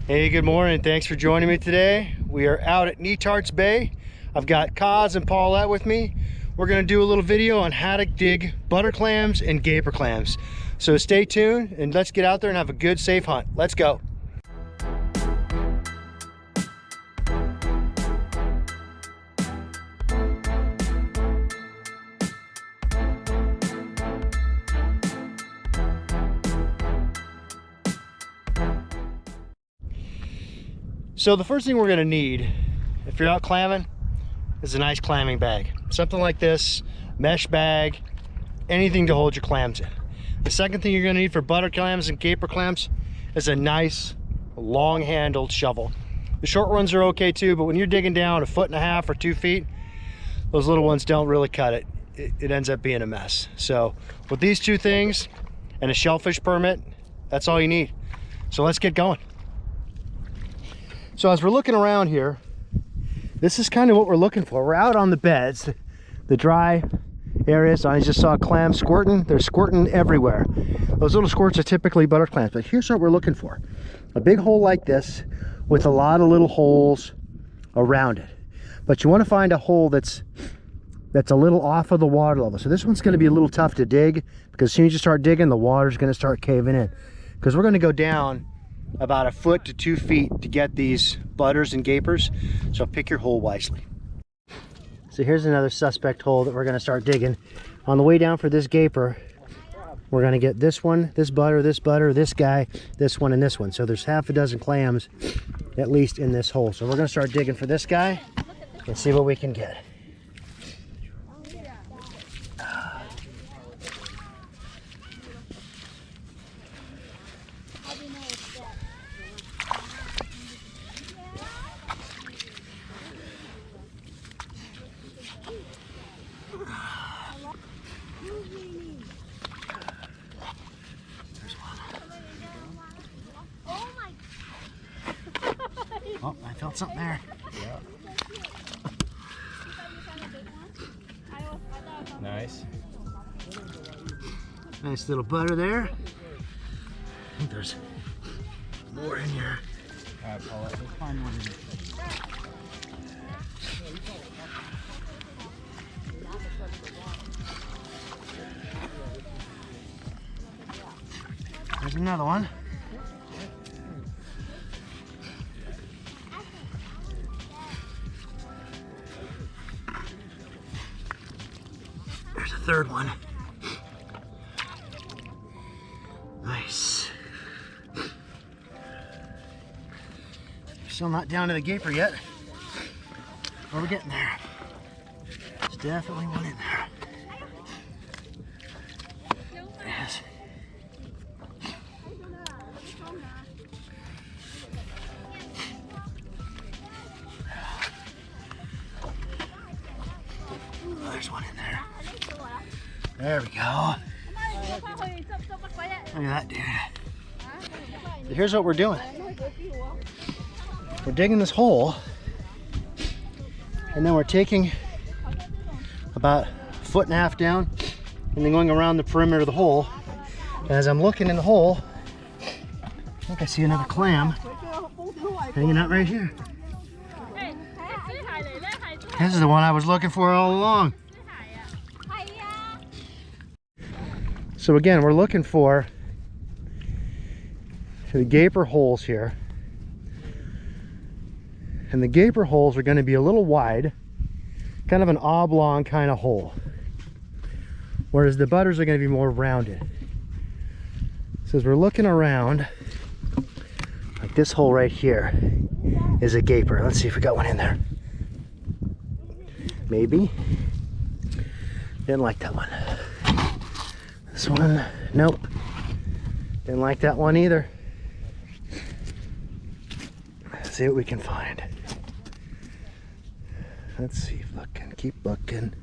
Hey, good morning. Thanks for joining me today. We are out at Netarts Bay. I've got Kaz and Paulette with me. We're going to do a little video on how to dig butter clams and gaper clams. So stay tuned and let's get out there and have a good, safe hunt. Let's go. So the first thing we're going to need, if you're out clamming, is a nice clamming bag. Something like this, mesh bag, anything to hold your clams in. The second thing you're going to need for butter clams and gaper clams is a nice long-handled shovel. The short ones are okay too, but when you're digging down 1.5 feet or 2 feet, those little ones don't really cut it. It ends up being a mess. So with these two things and a shellfish permit, that's all you need. So let's get going. So as we're looking around here, this is kind of what we're looking for. We're out on the beds, the dry areas. I just saw clams squirting. They're squirting everywhere. Those little squirts are typically butter clams, but here's what we're looking for. A big hole like this with a lot of little holes around it. But you want to find a hole that's a little off of the water level. So this one's going to be a little tough to dig because as soon as you start digging, the water's going to start caving in. Because we're going to go down about 1 foot to 2 feet to get these butters and gapers, so pick your hole wisely. So here's another suspect hole that we're going to start digging. On the way down for this gaper, we're going to get this one, this butter, this guy, this one, and this one. So there's 6 clams at least in this hole. So we're going to start digging for this guy and see what we can get. Oh, I felt something there. Yeah. Nice. Nice little butter there. I think there's more in here. Alright, Paulette, let's find one of these. There's another one. There's a third one. Nice. Still not down to the gaper yet. But we're getting there. There's definitely one in there. Yes. Oh, there's one in there. There we go. Look at that, dude. So here's what we're doing. We're digging this hole, and then we're taking about 1.5 feet down, and then going around the perimeter of the hole. And as I'm looking in the hole, I think I see another clam hanging out right here. This is the one I was looking for all along. So again, we're looking for the gaper holes here. And the gaper holes are going to be a little wide, kind of an oblong kind of hole. Whereas the butters are going to be more rounded. So as we're looking around, like this hole right here is a gaper. Let's see if we got one in there. Maybe. Didn't like that one. This one, nope. Didn't like that one either. Let's see what we can find. Let's see, looking, keep looking.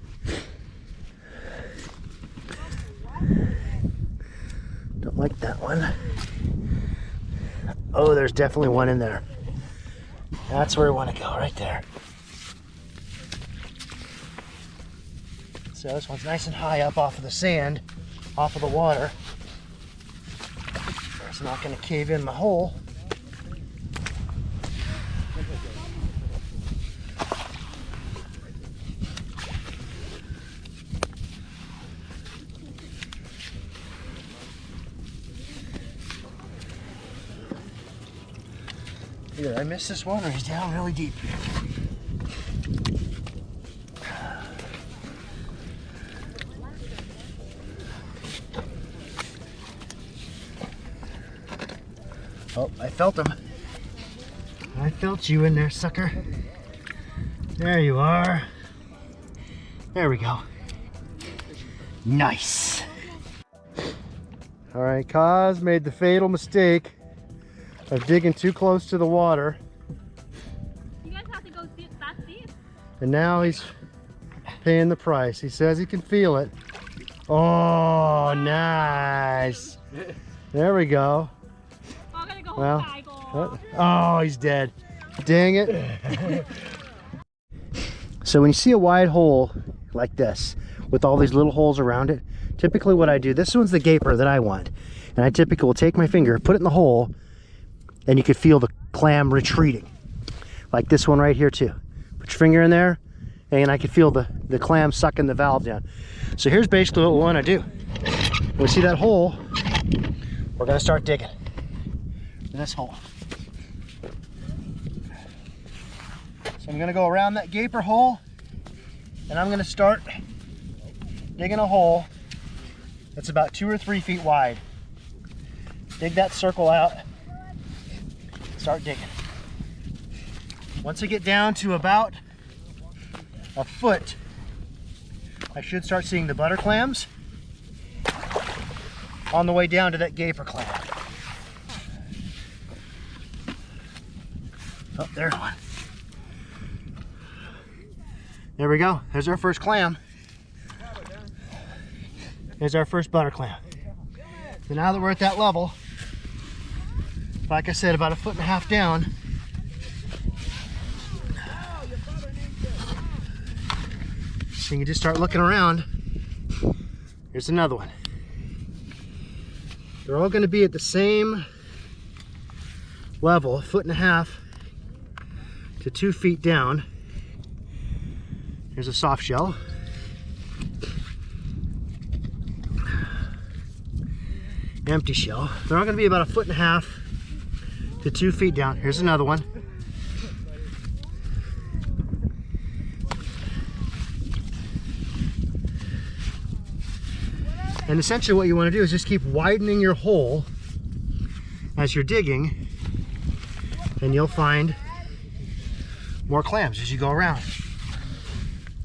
Don't like that one. Oh, there's definitely one in there. That's where we want to go, right there. So this one's nice and high up off of the sand, off of the water. It's not going to cave in my hole. Either I missed this one or he's down really deep. Oh, I felt him. I felt you in there, sucker. There you are. There we go. Nice. All right, Kaz made the fatal mistake of digging too close to the water. You guys have to go that deep. And now he's paying the price. He says he can feel it. Oh, nice. There we go. I'm gonna go Well, oh, he's dead. Dang it. So when you see a wide hole like this with all these little holes around it, typically what I do, this one's the gaper that I want. And I typically will take my finger, put it in the hole, and you can feel the clam retreating. Like this one right here too. Put your finger in there, and I can feel the clam sucking the valve down. So here's basically what we want to do. When we see that hole, we're going to start digging in this hole. So I'm going to go around that gaper hole, and I'm going to start digging a hole that's about 2 or 3 feet wide. Dig that circle out, start digging. Once I get down to about a foot, I should start seeing the butter clams on the way down to that gaper clam. Oh, there's one. There we go. There's our first clam. There's our first butter clam. So now that we're at that level, like I said, about 1.5 feet down, so you can just start looking around. Here's another one. They're all going to be at the same level, 1.5 feet to 2 feet down. Here's a soft shell. Empty shell. They're all going to be about 1.5 feet to 2 feet down. Here's another one. And essentially what you want to do is just keep widening your hole as you're digging, and you'll find more clams as you go around.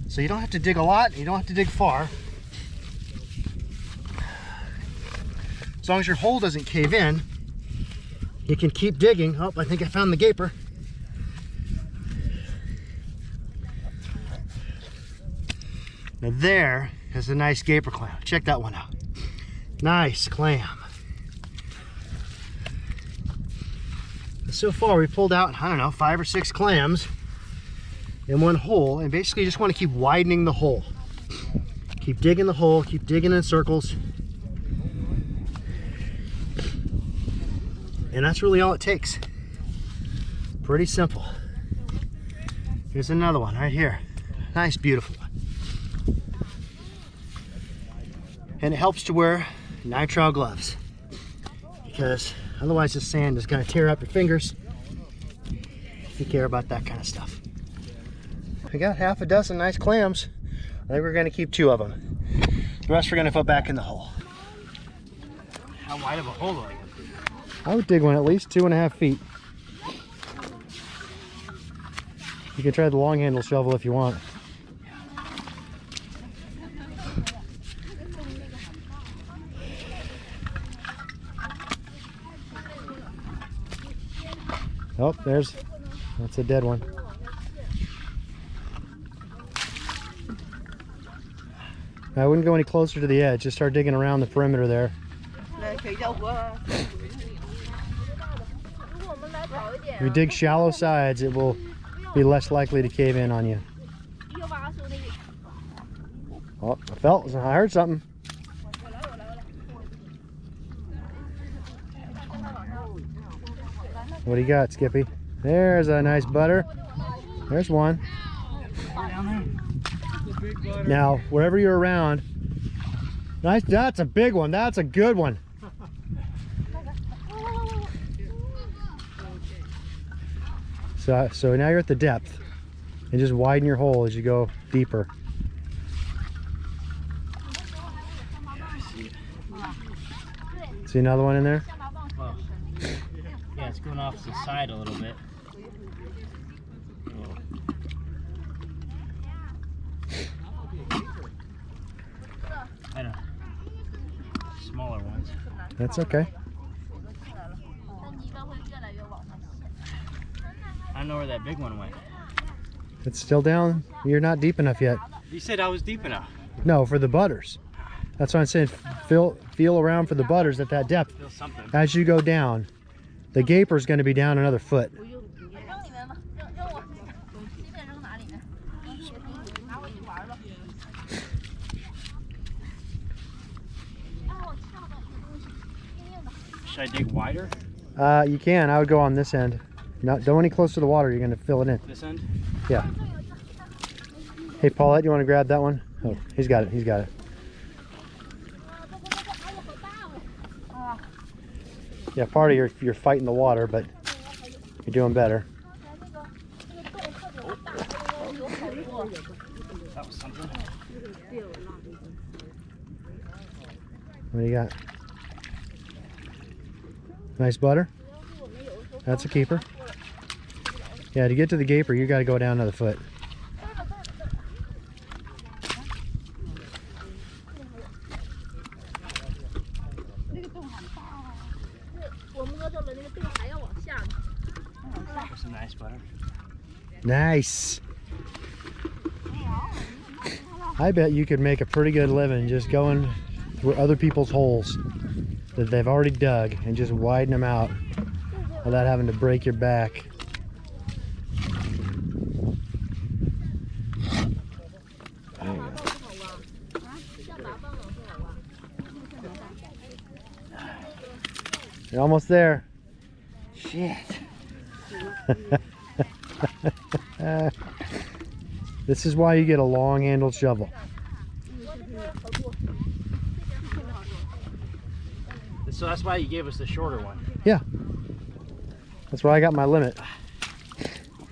So you don't have to dig a lot, you don't have to dig far. As long as your hole doesn't cave in, you can keep digging. Oh, I think I found the gaper. Now there is a nice gaper clam. Check that one out. Nice clam. So far we've pulled out, I don't know, 5 or 6 clams in one hole, and basically you just want to keep widening the hole. Keep digging the hole, keep digging in circles. And that's really all it takes. Pretty simple. Here's another one right here. Nice, beautiful one. And it helps to wear nitrile gloves, because otherwise the sand is going to tear up your fingers if you care about that kind of stuff. We got 6 nice clams. I think we're going to keep 2 of them. The rest we're going to put back in the hole. How wide of a hole do I get? I would dig one at least 2.5 feet. You can try the long handle shovel if you want. Oh, that's a dead one. I wouldn't go any closer to the edge, just start digging around the perimeter there. If you dig shallow sides, it will be less likely to cave in on you. Oh, I heard something. What do you got, Skippy? There's a nice butter. There's one. Now, wherever you're around, nice. That's a big one. That's a good one. So now you're at the depth, and just widen your hole as you go deeper. See another one in there? Well, yeah, it's going off to the side a little bit. I know. Smaller ones. That's okay. I don't know where that big one went. It's still down. You're not deep enough yet. You said I was deep enough. No, for the butters. That's what I'm saying. Feel around for the butters at that depth. Feel something. As you go down, the gaper's going to be down another foot. Should I dig wider? You can. I would go on this end. Don't go any closer to the water. You're going to fill it in. This end? Yeah. Hey, Paulette, you want to grab that one? Oh, he's got it. He's got it. Yeah, part of you're fighting the water, but you're doing better. That was something. What do you got? Nice butter. That's a keeper. Yeah, to get to the gaper, you got to go down another foot. That's some nice butter. Nice. I bet you could make a pretty good living just going through other people's holes that they've already dug and just widen them out without having to break your back. There you go. You're almost there. Shit. This is why you get a long-handled shovel. So that's why you gave us the shorter one. Yeah. That's why I got my limit.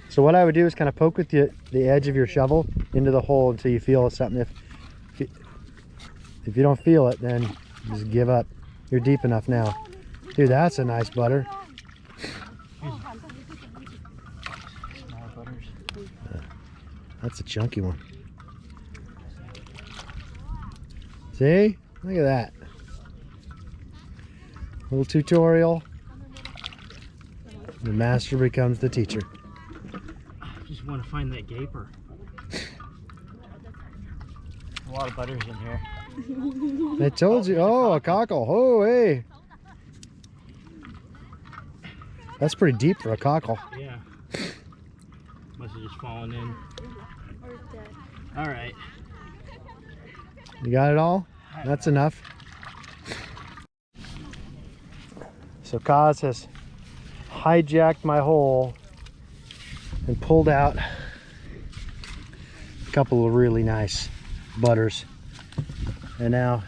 So what I would do is kind of poke with the edge of your shovel into the hole until you feel something. If you don't feel it, then just give up. You're deep enough now. Dude, that's a nice butter. Smaller butters. That's a chunky one. See? Look at that. Little tutorial. The master becomes the teacher. I just want to find that gaper. A lot of butters in here. I told you. Oh, a cockle. Oh, hey. That's pretty deep for a cockle. Yeah. Must have just fallen in. All right. You got it all? That's enough. So Kaz has hijacked my hole and pulled out a couple of really nice butters. And now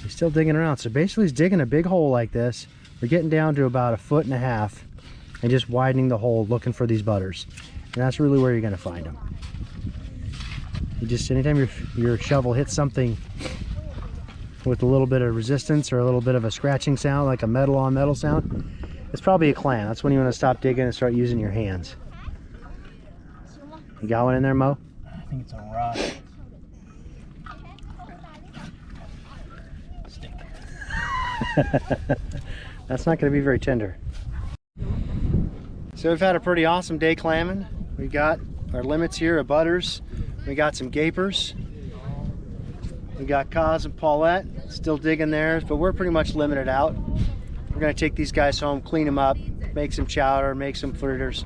he's still digging around. So basically he's digging a big hole like this. We're getting down to about 1.5 feet and just widening the hole looking for these butters. And that's really where you're going to find them. You just, anytime your shovel hits something with a little bit of resistance or a little bit of a scratching sound, like a metal on metal sound, it's probably a clam. That's when you want to stop digging and start using your hands. You got one in there, Mo? I think it's a rock. Stick. That's not going to be very tender. So we've had a pretty awesome day clamming. We got our limits here of butters. We got some gapers. We got Kaz and Paulette still digging theirs, but we're pretty much limited out. We're going to take these guys home, clean them up, make some chowder, make some fritters.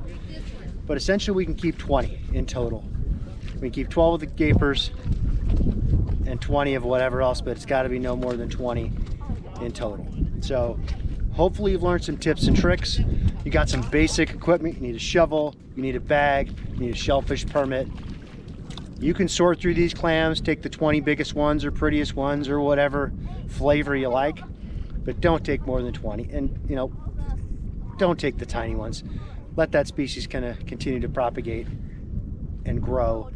But essentially we can keep 20 in total. We can keep 12 of the gapers and 20 of whatever else, but it's got to be no more than 20 in total. So hopefully you've learned some tips and tricks. You got some basic equipment. You need a shovel, you need a bag, you need a shellfish permit. You can sort through these clams, take the 20 biggest ones or prettiest ones or whatever flavor you like, but don't take more than 20. And you know, don't take the tiny ones. let that species kind of continue to propagate and grow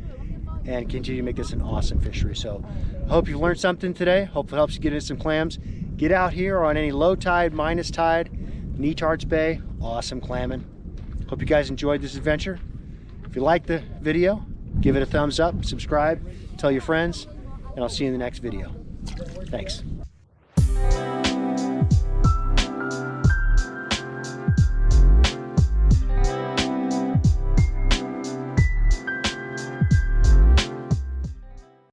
and continue to make this an awesome fishery. So I hope you learned something today. Hope it helps you get into some clams. Get out here on any low tide, minus tide, Netarts Bay, awesome clamming. Hope you guys enjoyed this adventure. If you liked the video, give it a thumbs up, subscribe, tell your friends, and I'll see you in the next video. Thanks.